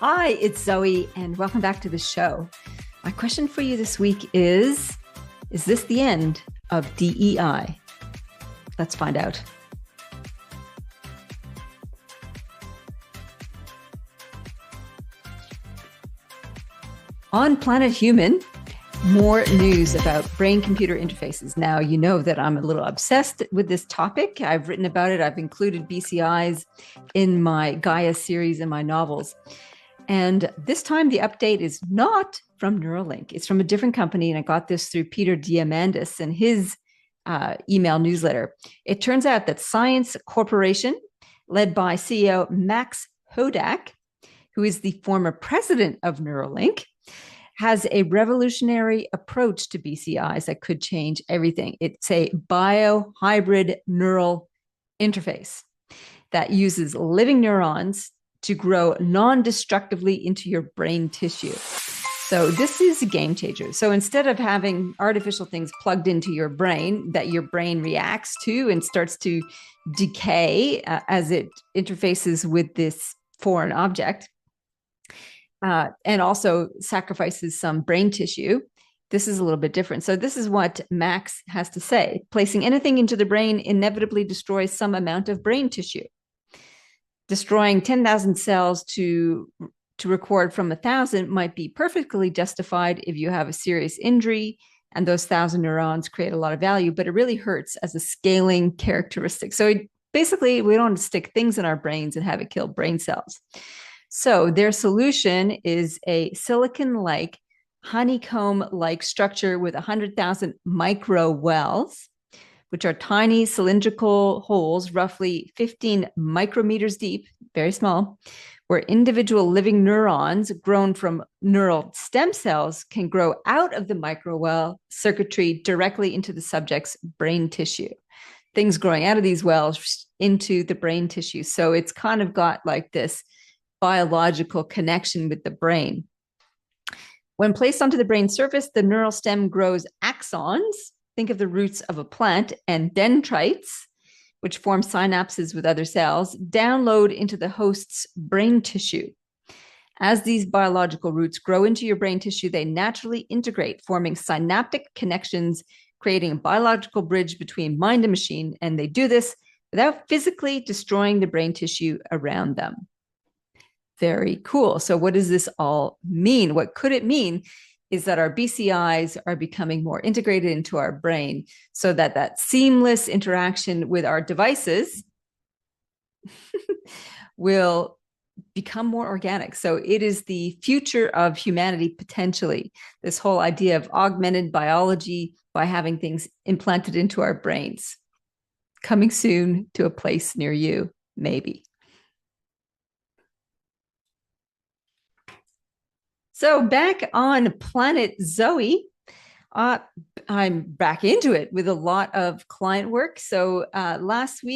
Hi, it's Zoe, and welcome back to the show. My question for you this week is this the end of DEI? Let's find out. On Planet Human, more news about brain-computer interfaces. Now, you know that I'm a little obsessed with this topic. I've written about it. I've included BCIs in my Gaia series and my novels. And this time the update is not from Neuralink. It's from a different company. And I got this through Peter Diamandis and his email newsletter. It turns out that Science Corporation, led by CEO Max Hodak, who is the former president of Neuralink, has a revolutionary approach to BCIs that could change everything. It's a biohybrid neural interface that uses living neurons to grow non-destructively into your brain tissue. So this is a game changer. So instead of having artificial things plugged into your brain that your brain reacts to and starts to decay as it interfaces with this foreign object, and also sacrifices some brain tissue, this is a little bit different. So this is what Max has to say. Placing anything into the brain inevitably destroys some amount of brain tissue. Destroying 10,000 cells to record from 1,000 might be perfectly justified if you have a serious injury and those 1,000 neurons create a lot of value, but it really hurts as a scaling characteristic. So basically, we don't stick things in our brains and have it kill brain cells. So their solution is a silicon-like, honeycomb-like structure with 100,000 micro wells, which are tiny cylindrical holes, roughly 15 micrometers deep, very small, where individual living neurons grown from neural stem cells can grow out of the microwell circuitry directly into the subject's brain tissue. Things growing out of these wells into the brain tissue. So it's kind of got like this biological connection with the brain. When placed onto the brain surface, the neural stem grows axons. Think of the roots of a plant, and dendrites, which form synapses with other cells, download into the host's brain tissue. As these biological roots grow into your brain tissue, they naturally integrate, forming synaptic connections, creating a biological bridge between mind and machine, and they do this without physically destroying the brain tissue around them. Very cool. So what does this all mean? What could it mean is that our BCIs are becoming more integrated into our brain so that that seamless interaction with our devices will become more organic. So it is the future of humanity, potentially, this whole idea of augmented biology by having things implanted into our brains. Coming soon to a place near you, maybe. So back on Planet Zoe, I'm back into it with a lot of client work. So last few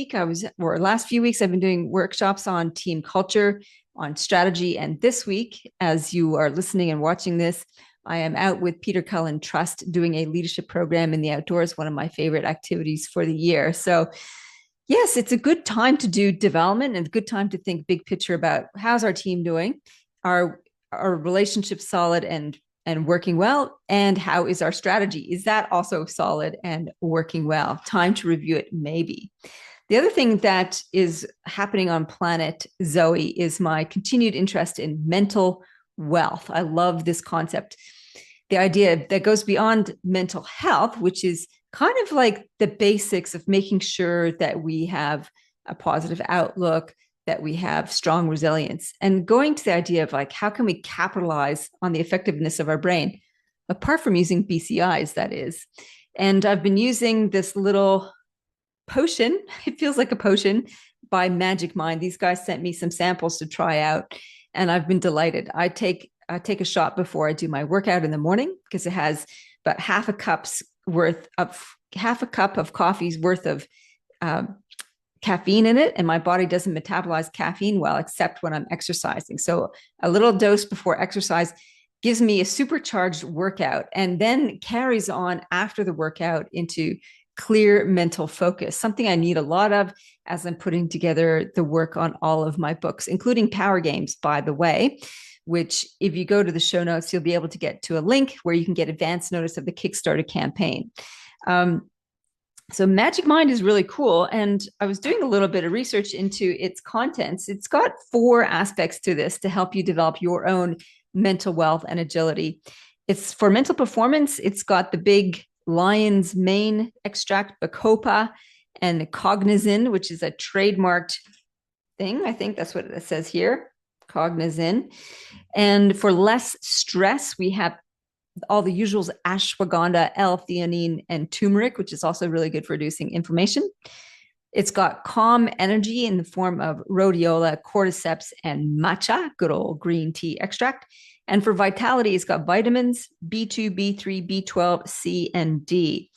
weeks, I've been doing workshops on team culture, on strategy. And this week, as you are listening and watching this, I am out with Peter Cullen Trust doing a leadership program in the outdoors, one of my favorite activities for the year. So yes, it's a good time to do development and a good time to think big picture about how's our team doing? Are relationship solid and working well? And how is our strategy? Is that also solid and working well? Time to review it, maybe. The other thing that is happening on Planet Zoe is my continued interest in mental wealth. I love this concept. The idea that goes beyond mental health, which is kind of like the basics of making sure that we have a positive outlook, that we have strong resilience, and going to the idea of like, how can we capitalize on the effectiveness of our brain, apart from using BCIs, that is. And I've been using this little potion, it feels like a potion, by Magic Mind. These guys sent me some samples to try out, and I've been delighted. I take a shot before I do my workout in the morning because it has about half a cup of coffee's worth of caffeine in it, and my body doesn't metabolize caffeine well, except when I'm exercising. So a little dose before exercise gives me a supercharged workout and then carries on after the workout into clear mental focus, something I need a lot of as I'm putting together the work on all of my books, including Power Games, by the way. which if you go to the show notes, you'll be able to get to a link where you can get advance notice of the Kickstarter campaign. So Magic Mind is really cool. And I was doing a little bit of research into its contents. It's got 4 aspects to this to help you develop your own mental wealth and agility. It's for mental performance. It's got the big lion's mane extract, bacopa, and cognizin, which is a trademarked thing. I think that's what it says here, cognizin. And for less stress, we have all the usuals: ashwagandha, L-theanine, and turmeric, which is also really good for reducing inflammation. It's got calm energy in the form of rhodiola, cordyceps, and matcha, good old green tea extract. And for vitality, it's got vitamins B2, B3, B12, C, and D.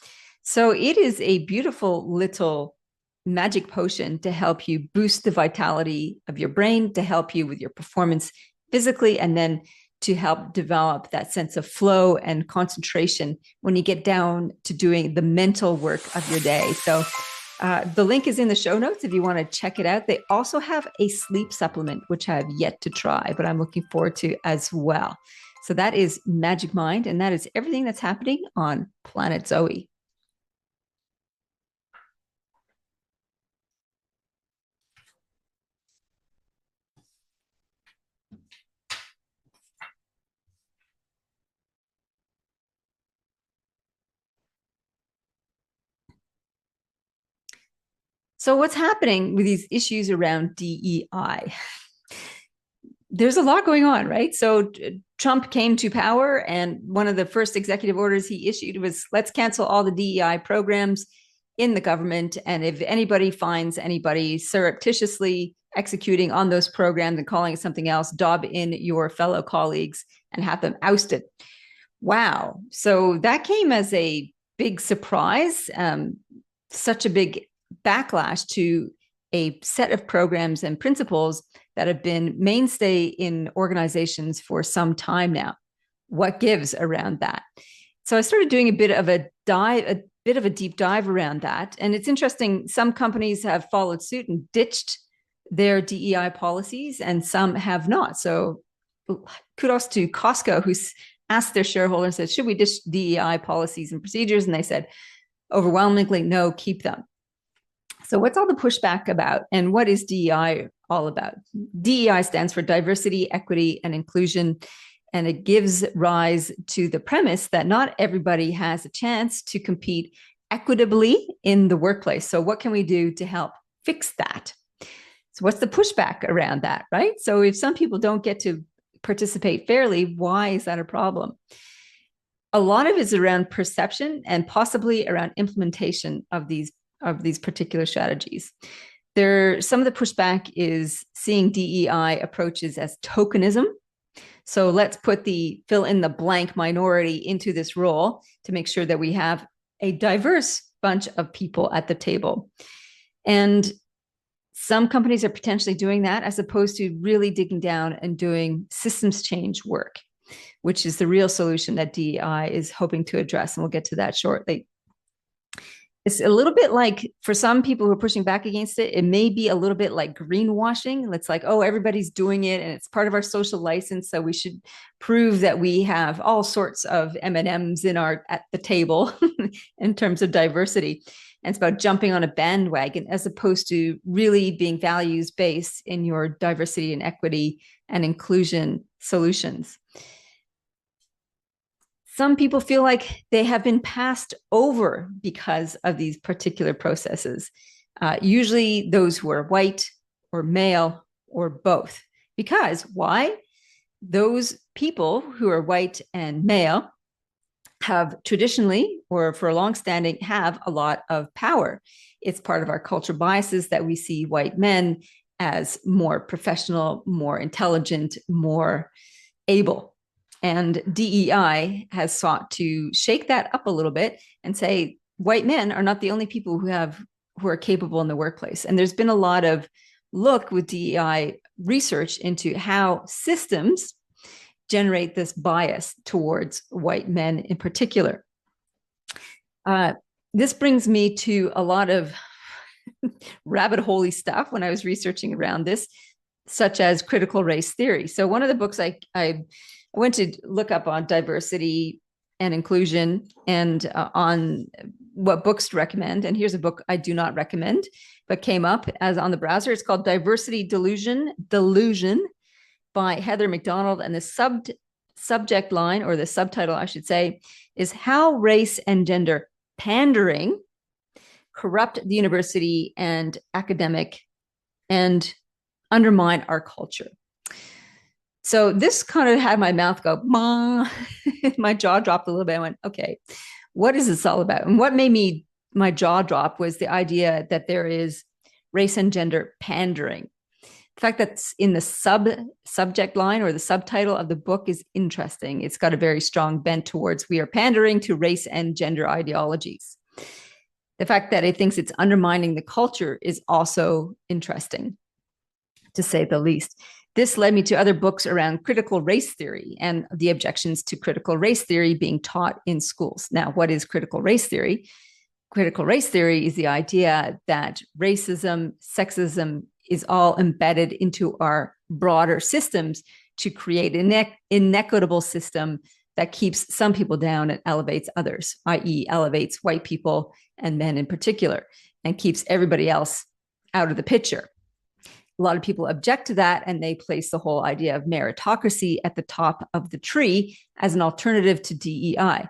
So it is a beautiful little magic potion to help you boost the vitality of your brain, to help you with your performance physically, and then to help develop that sense of flow and concentration when you get down to doing the mental work of your day. So the link is in the show notes if you want to check it out. They also have a sleep supplement, which I have yet to try, but I'm looking forward to as well. So that is Magic Mind, and that is everything that's happening on Planet Zoë. So what's happening with these issues around DEI? There's a lot going on, right? So Trump came to power, and one of the first executive orders he issued was, let's cancel all the DEI programs in the government. And if anybody finds anybody surreptitiously executing on those programs and calling it something else, dob in your fellow colleagues and have them ousted. Wow. So that came as a big surprise, such a big backlash to a set of programs and principles that have been mainstay in organizations for some time now. What gives around that? So I started doing a bit of a deep dive around that. And it's interesting, some companies have followed suit and ditched their DEI policies, and some have not. So kudos to Costco, who's asked their shareholders, said, should we ditch DEI policies and procedures? And they said, overwhelmingly, no, keep them. So what's all the pushback about, and what is DEI all about? DEI stands for diversity, equity, and inclusion, and it gives rise to the premise that not everybody has a chance to compete equitably in the workplace. So what can we do to help fix that? So what's the pushback around that, right? So if some people don't get to participate fairly, why is that a problem? A lot of it is around perception and possibly around implementation of these particular strategies. Some of the pushback is seeing DEI approaches as tokenism. So let's put the fill in the blank minority into this role to make sure that we have a diverse bunch of people at the table. And some companies are potentially doing that as opposed to really digging down and doing systems change work, which is the real solution that DEI is hoping to address. And we'll get to that shortly. It's a little bit like, for some people who are pushing back against it, it may be a little bit like greenwashing. It's like, oh, everybody's doing it and it's part of our social license, so we should prove that we have all sorts of M&Ms at the table in terms of diversity. And it's about jumping on a bandwagon as opposed to really being values-based in your diversity and equity and inclusion solutions. Some people feel like they have been passed over because of these particular processes, usually those who are white or male or both. Because why? Those people who are white and male have traditionally, or for a long standing, have a lot of power. It's part of our cultural biases that we see white men as more professional, more intelligent, more able. And DEI has sought to shake that up a little bit and say white men are not the only people who are capable in the workplace. And there's been a lot of look with DEI research into how systems generate this bias towards white men in particular. This brings me to a lot of rabbit hole-y stuff when I was researching around this. such as critical race theory. So one of the books I went to look up on diversity and inclusion and on what books to recommend. And here's a book I do not recommend, but came up as on the browser. It's called Diversity Delusion by Heather McDonald. And the subject line, or the subtitle, I should say, is How Race and Gender Pandering Corrupt the University and Academic and Undermine Our Culture. So this kind of had my mouth go, my jaw dropped a little bit. I went, okay, what is this all about? And what made my jaw drop was the idea that there is race and gender pandering. The fact that's in the subject line or the subtitle of the book is interesting. It's got a very strong bent towards we are pandering to race and gender ideologies. The fact that it thinks it's undermining the culture is also interesting, to say the least. This led me to other books around critical race theory and the objections to critical race theory being taught in schools. Now, what is critical race theory? Critical race theory is the idea that racism, sexism is all embedded into our broader systems to create an inequitable system that keeps some people down and elevates others, i.e. elevates white people and men in particular, and keeps everybody else out of the picture. A lot of people object to that, and they place the whole idea of meritocracy at the top of the tree as an alternative to DEI.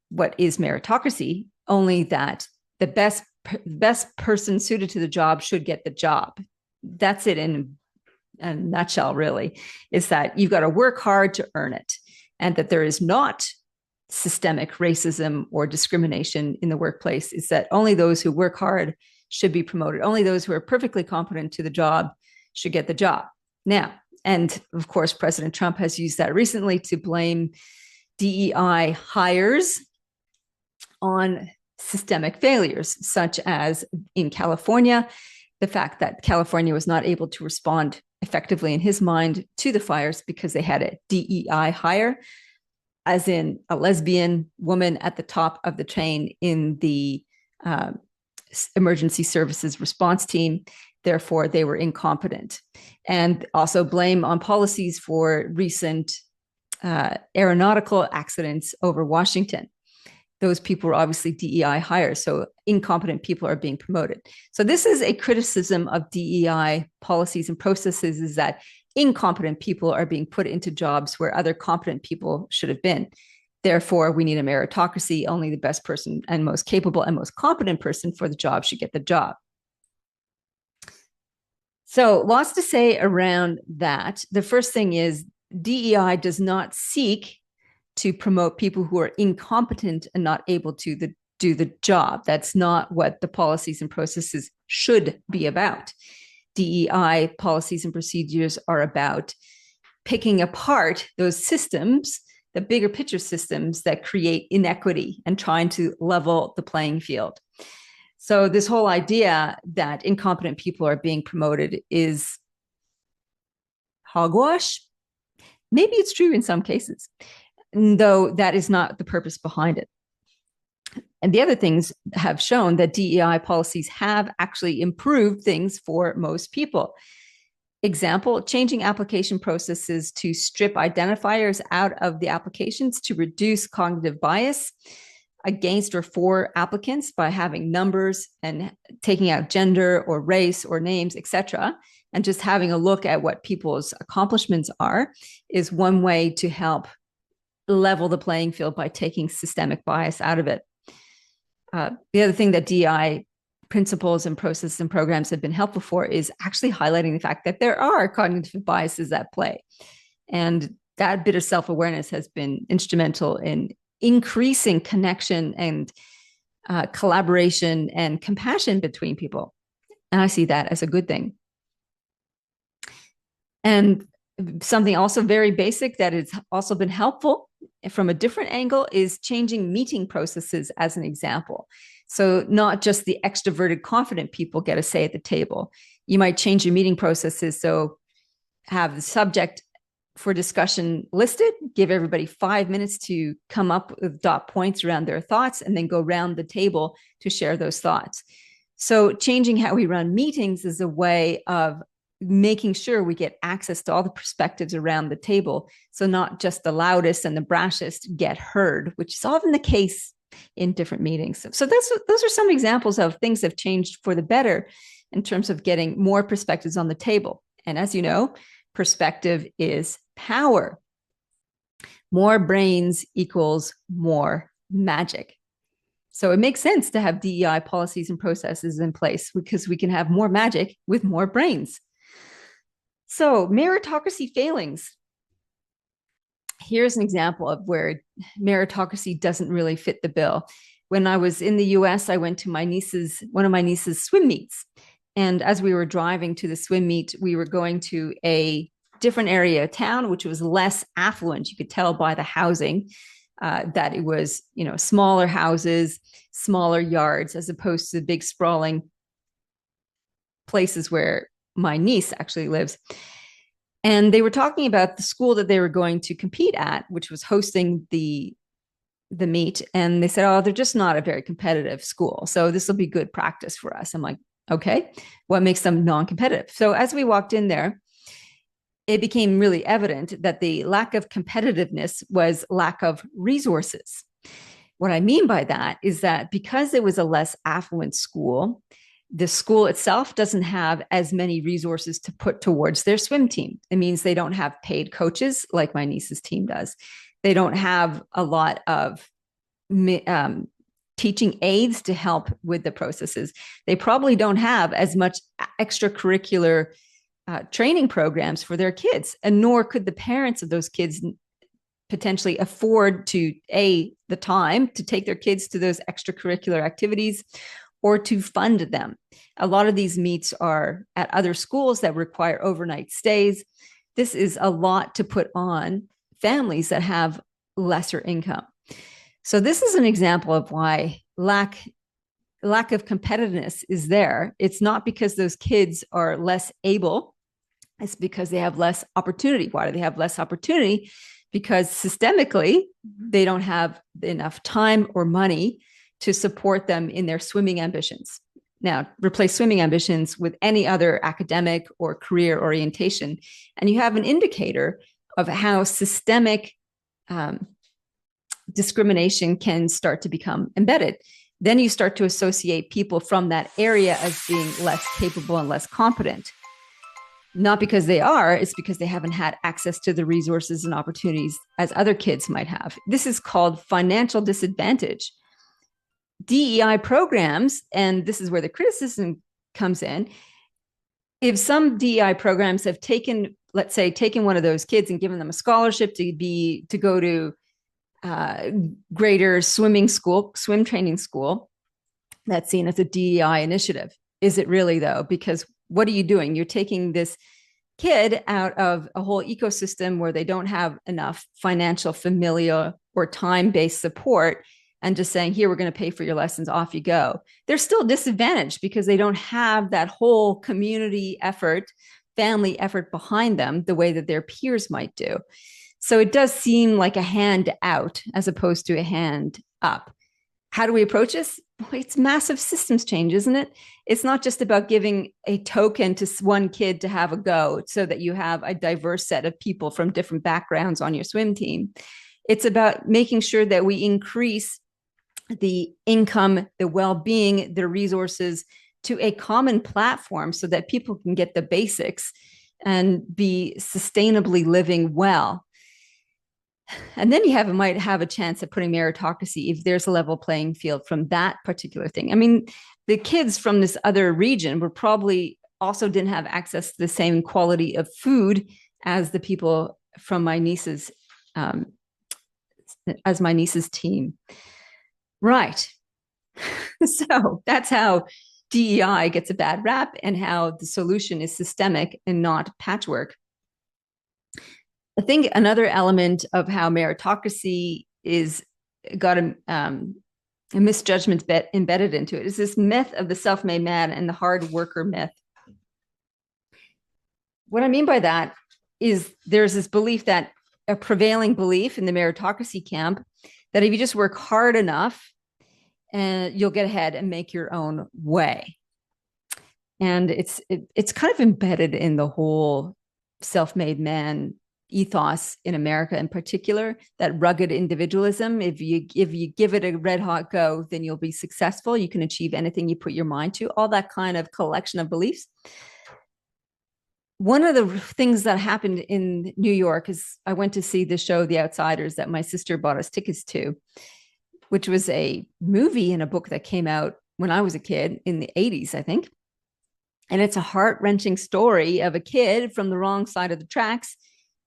What is meritocracy? Only that the best person suited to the job should get the job. That's it in a nutshell, really, is that you've got to work hard to earn it, and that there is not systemic racism or discrimination in the workplace. It's that only those who work hard should be promoted. Only those who are perfectly competent to the job should get the job. Now, and of course, President Trump has used that recently to blame DEI hires on systemic failures, such as in California, the fact that California was not able to respond effectively in his mind to the fires because they had a DEI hire, as in a lesbian woman at the top of the chain in the emergency services response team. Therefore, they were incompetent. And also blame on policies for recent aeronautical accidents over Washington. Those people were obviously DEI hires, so incompetent people are being promoted. So this is a criticism of DEI policies and processes, is that incompetent people are being put into jobs where other competent people should have been. Therefore, we need a meritocracy. Only the best person and most capable and most competent person for the job should get the job. So lots to say around that. The first thing is DEI does not seek to promote people who are incompetent and not able to do the job. That's not what the policies and processes should be about. DEI policies and procedures are about picking apart those systems, the bigger picture systems that create inequity, and trying to level the playing field. So this whole idea that incompetent people are being promoted is hogwash. Maybe it's true in some cases, though that is not the purpose behind it. And the other things have shown that DEI policies have actually improved things for most people. Example, changing application processes to strip identifiers out of the applications to reduce cognitive bias against or for applicants by having numbers and taking out gender or race or names, etc., and just having a look at what people's accomplishments are is one way to help level the playing field by taking systemic bias out of it. The other thing that DEI principles and processes and programs have been helpful for is actually highlighting the fact that there are cognitive biases at play. And that bit of self-awareness has been instrumental in increasing connection and collaboration and compassion between people. And I see that as a good thing. And something also very basic that has also been helpful from a different angle is changing meeting processes as an example. So not just the extroverted, confident people get a say at the table. You might change your meeting processes. So have the subject for discussion listed, give everybody 5 minutes to come up with dot points around their thoughts, and then go around the table to share those thoughts. So changing how we run meetings is a way of making sure we get access to all the perspectives around the table. So not just the loudest and the brashest get heard, which is often the case in different meetings. So those are some examples of things that have changed for the better in terms of getting more perspectives on the table. And as you know, perspective is power. More brains equals more magic. So it makes sense to have DEI policies and processes in place because we can have more magic with more brains. So meritocracy failings. Here's an example of where meritocracy doesn't really fit the bill. When I was in the US, I went to one of my niece's swim meets. And as we were driving to the swim meet, we were going to a different area of town, which was less affluent. You could tell by the housing that it was, smaller houses, smaller yards, as opposed to the big sprawling places where my niece actually lives. And they were talking about the school that they were going to compete at, which was hosting the meet. And they said, oh, they're just not a very competitive school. So this will be good practice for us. I'm like, okay, what makes them non-competitive? So as we walked in there, it became really evident that the lack of competitiveness was lack of resources. What I mean by that is that because it was a less affluent school, the school itself doesn't have as many resources to put towards their swim team. It means they don't have paid coaches like my niece's team does. They don't have a lot of teaching aids to help with the processes. They probably don't have as much extracurricular training programs for their kids, and nor could the parents of those kids potentially afford to the time to take their kids to those extracurricular activities or to fund them. A lot of these meets are at other schools that require overnight stays. This is a lot to put on families that have lesser income. So this is an example of why lack of competitiveness is there. It's not because those kids are less able. It's because they have less opportunity. Why do they have less opportunity? Because systemically, they don't have enough time or money to support them in their swimming ambitions. Now, replace swimming ambitions with any other academic or career orientation, and you have an indicator of how systemic discrimination can start to become embedded. Then you start to associate people from that area as being less capable and less competent. Not because they are, it's because they haven't had access to the resources and opportunities as other kids might have. This is called financial disadvantage. DEI programs, and this is where the criticism comes in, if some DEI programs have taken one of those kids and given them a scholarship to go to greater swim training school, that's seen as a DEI initiative. Is it really though? Because what are you doing? You're taking this kid out of a whole ecosystem where they don't have enough financial, familial, or time-based support and just saying, here, we're going to pay for your lessons, off you go. They're still disadvantaged because they don't have that whole community effort, family effort behind them the way that their peers might do. So it does seem like a hand out as opposed to a hand up. How do we approach this? It's massive systems change, isn't it? It's not just about giving a token to one kid to have a go so that you have a diverse set of people from different backgrounds on your swim team. It's about making sure that we increase the income, the well-being, the resources to a common platform so that people can get the basics and be sustainably living well. And then you might have a chance at putting meritocracy if there's a level playing field from that particular thing. I mean, the kids from this other region were probably also didn't have access to the same quality of food as the people from my niece's team. Right. So that's how DEI gets a bad rap and how the solution is systemic and not patchwork. I think another element of how meritocracy is got a misjudgment embedded into it is this myth of the self-made man and the hard worker myth. What I mean by that is there's this belief that a prevailing belief in the meritocracy camp that if you just work hard enough, you'll get ahead and make your own way. And it's kind of embedded in the whole self-made man ethos in America in particular, that rugged individualism. If you give it a red hot go, then you'll be successful. You can achieve anything you put your mind to, all that kind of collection of beliefs. One of the things that happened in New York is I went to see the show The Outsiders that my sister bought us tickets to, which was a movie and a book that came out when I was a kid in the 80s, I think. And it's a heart-wrenching story of a kid from the wrong side of the tracks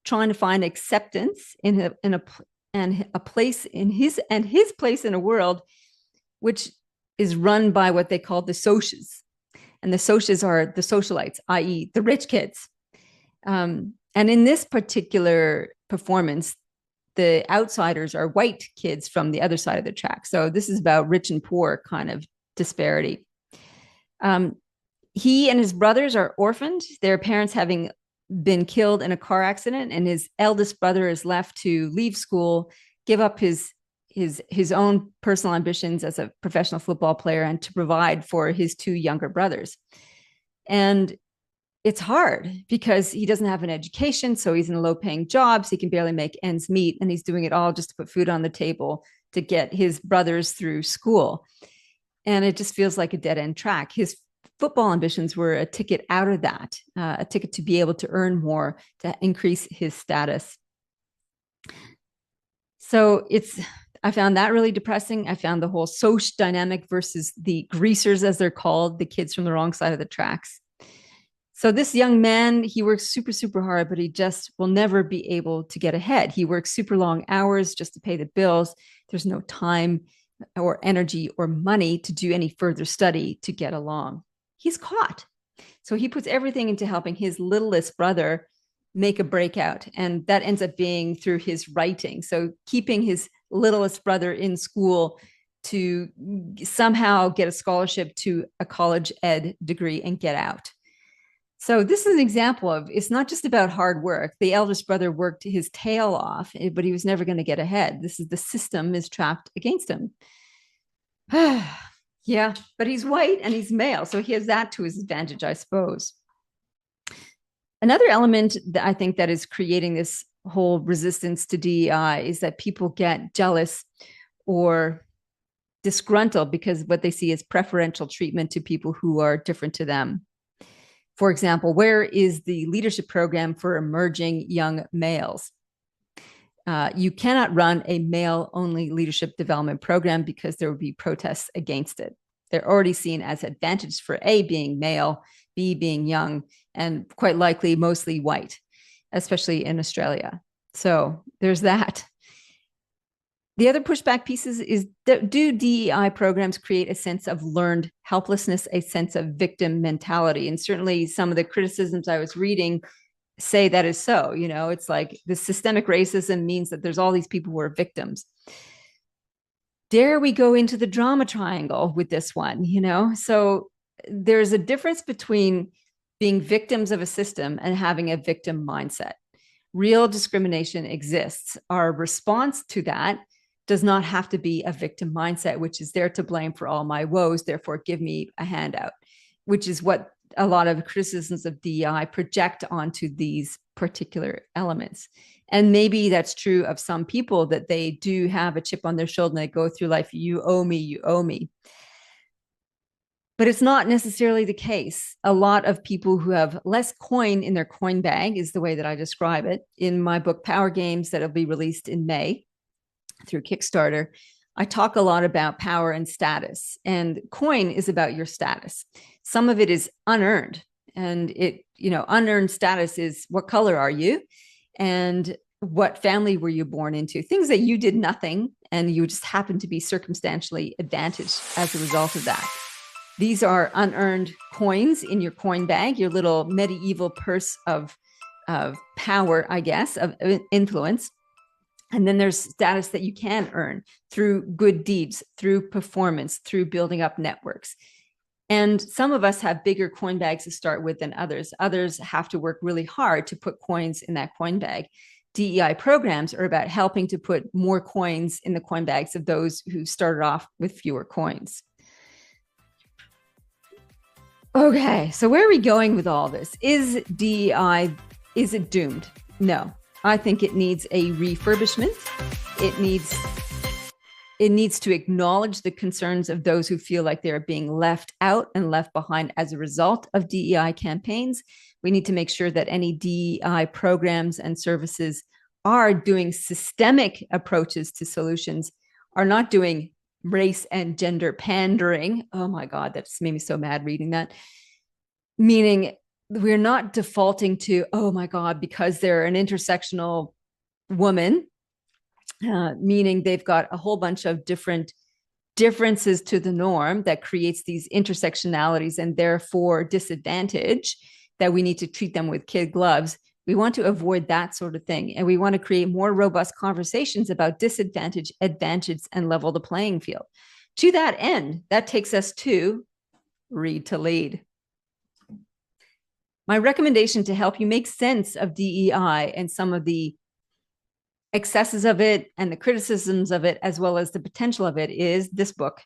trying to find acceptance in a place in his place in a world which is run by what they call the socias. And the socias are the socialites, i.e. the rich kids. And in this particular performance, the outsiders are white kids from the other side of the track. So this is about rich and poor kind of disparity. He and his brothers are orphaned, their parents having been killed in a car accident, and his eldest brother is left to leave school, give up his own personal ambitions as a professional football player, and to provide for his two younger brothers. And it's hard because he doesn't have an education, so he's in a low-paying job, so he can barely make ends meet, and he's doing it all just to put food on the table to get his brothers through school. And it just feels like a dead-end track. His football ambitions were a ticket out of that, a ticket to be able to earn more, to increase his status. So I found that really depressing. I found the whole social dynamic versus the greasers, as they're called, the kids from the wrong side of the tracks. So this young man, he works super, super hard, but he just will never be able to get ahead. He works super long hours just to pay the bills. There's no time or energy or money to do any further study to get along. He's caught. So he puts everything into helping his littlest brother make a breakout. And that ends up being through his writing. So keeping his littlest brother in school to somehow get a scholarship to a college ed degree and get out. So this is an example of, it's not just about hard work. The eldest brother worked his tail off, but he was never going to get ahead. The system is trapped against him. Yeah, but he's white and he's male, so he has that to his advantage, I suppose. Another element that I think that is creating this whole resistance to DEI is that people get jealous or disgruntled because what they see is preferential treatment to people who are different to them. For example, where is the leadership program for emerging young males? You cannot run a male-only leadership development program because there would be protests against it. They're already seen as advantages for A, being male, B, being young, and quite likely mostly white, especially in Australia. So there's that. The other pushback pieces is, do DEI programs create a sense of learned helplessness, a sense of victim mentality? And certainly some of the criticisms I was reading say that is so. You know, it's like the systemic racism means that there's all these people who are victims. Dare we go into the drama triangle with this one, you know? So there's a difference between being victims of a system and having a victim mindset. Real discrimination exists. Our response to that does not have to be a victim mindset, which is there to blame for all my woes, therefore give me a handout, which is what a lot of criticisms of DEI project onto these particular elements. And maybe that's true of some people, that they do have a chip on their shoulder and they go through life, you owe me, you owe me. But it's not necessarily the case. A lot of people who have less coin in their coin bag is the way that I describe it. In my book, Power Games, that'll be released in May through Kickstarter, I talk a lot about power and status. And coin is about your status. Some of it is unearned. And unearned status is, what color are you? And what family were you born into? Things that you did nothing and you just happen to be circumstantially advantaged as a result of that. These are unearned coins in your coin bag, your little medieval purse of power, I guess, of influence. And then there's status that you can earn through good deeds, through performance, through building up networks. And some of us have bigger coin bags to start with than others. Others have to work really hard to put coins in that coin bag. DEI programs are about helping to put more coins in the coin bags of those who started off with fewer coins. Okay, so where are we going with all this? Is DEI, is it doomed? No, I think it needs a refurbishment. It needs to acknowledge the concerns of those who feel like they're being left out and left behind as a result of DEI campaigns. We need to make sure that any DEI programs and services are doing systemic approaches to solutions, are not doing race and gender pandering. Oh my God, that just made me so mad reading that. Meaning we're not defaulting to, oh my God, because they're an intersectional woman, meaning they've got a whole bunch of different differences to the norm that creates these intersectionalities and therefore disadvantage, that we need to treat them with kid gloves. We want to avoid that sort of thing. And we want to create more robust conversations about disadvantage, advantage, and level the playing field. To that end, that takes us to read to lead. My recommendation to help you make sense of DEI and some of the excesses of it and the criticisms of it, as well as the potential of it, is this book,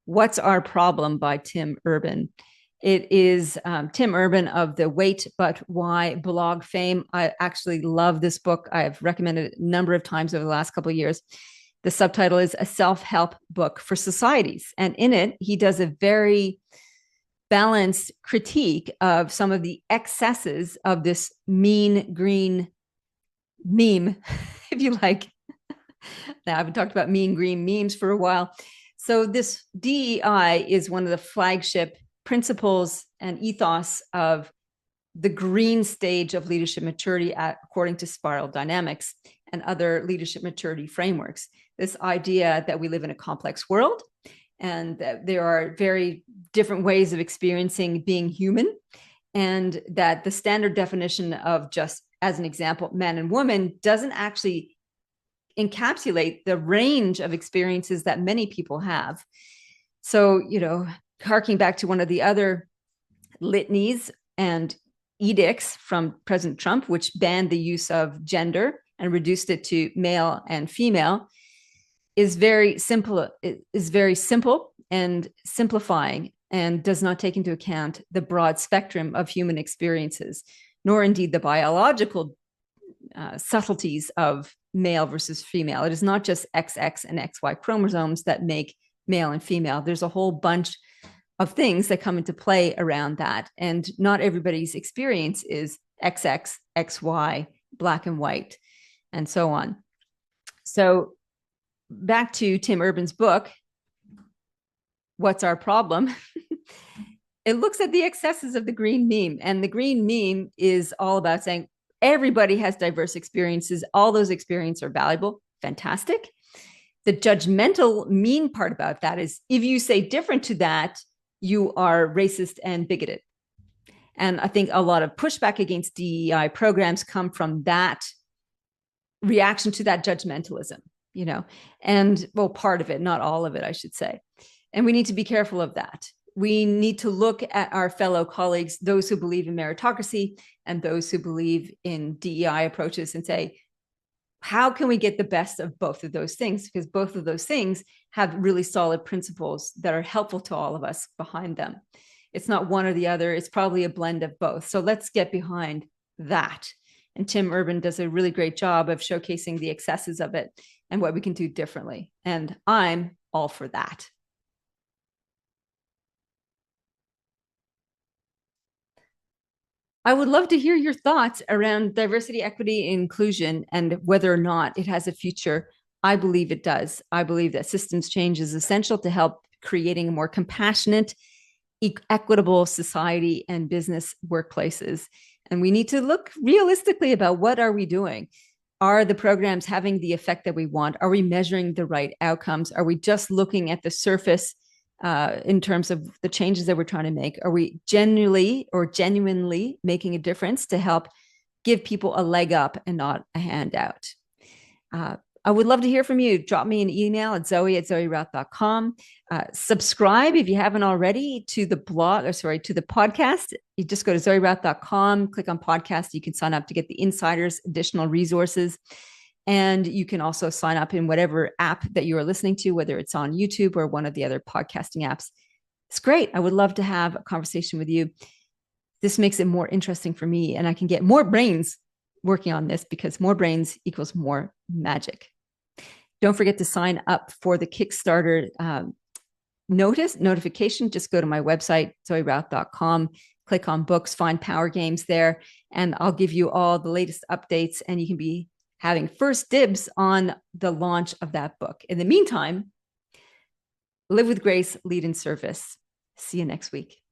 What's Our Problem by Tim Urban. It is Tim Urban of the Wait But Why blog fame. I actually love this book. I've recommended it a number of times over the last couple of years. The subtitle is A Self-Help Book for Societies. And in it, he does a very balanced critique of some of the excesses of this mean green meme, if you like. Now, I've talked about mean green memes for a while. So this DEI is one of the flagship principles and ethos of the green stage of leadership maturity, according to Spiral Dynamics and other leadership maturity frameworks. This idea that we live in a complex world and that there are very different ways of experiencing being human, and that the standard definition of, just as an example, man and woman doesn't actually encapsulate the range of experiences that many people have. So, harking back to one of the other litanies and edicts from President Trump, which banned the use of gender and reduced it to male and female, is very simple and simplifying, and does not take into account the broad spectrum of human experiences, nor indeed the biological subtleties of male versus female. It is not just XX and XY chromosomes that make male and female. There's a whole bunch of things that come into play around that. And not everybody's experience is XX, XY, black and white, and so on. So back to Tim Urban's book, What's Our Problem? It looks at the excesses of the green meme. And the green meme is all about saying everybody has diverse experiences. All those experiences are valuable. Fantastic. The judgmental, mean part about that is if you say different to that, you are racist and bigoted. And I think a lot of pushback against DEI programs come from that reaction to that judgmentalism, and well, part of it, not all of it, I should say. And we need to be careful of that. We need to look at our fellow colleagues, those who believe in meritocracy and those who believe in DEI approaches, and say, how can we get the best of both of those things? Because both of those things have really solid principles that are helpful to all of us behind them. It's not one or the other. It's probably a blend of both. So let's get behind that. And Tim Urban does a really great job of showcasing the excesses of it and what we can do differently. And I'm all for that. I would love to hear your thoughts around diversity, equity, and inclusion, and whether or not it has a future. I believe it does. I believe that systems change is essential to help creating a more compassionate, equitable society and business workplaces. And we need to look realistically about what are we doing? Are the programs having the effect that we want? Are we measuring the right outcomes? Are we just looking at the surface in terms of the changes that we're trying to make? Are we genuinely making a difference to help give people a leg up and not a handout? I would love to hear from you. Drop me an email at zoe@zoerouth.com. Subscribe if you haven't already to the to the podcast. You just go to zoerouth.com, click on podcast. You can sign up to get the insiders, additional resources. And you can also sign up in whatever app that you are listening to, whether it's on YouTube or one of the other podcasting apps. It's great. I would love to have a conversation with you. This makes it more interesting for me, and I can get more brains working on this because more brains equals more magic. Don't forget to sign up for the Kickstarter notification. Just go to my website, zoerouth.com, click on books, find Power Games there, and I'll give you all the latest updates, and you can be having first dibs on the launch of that book. In the meantime, live with grace, lead in service. See you next week.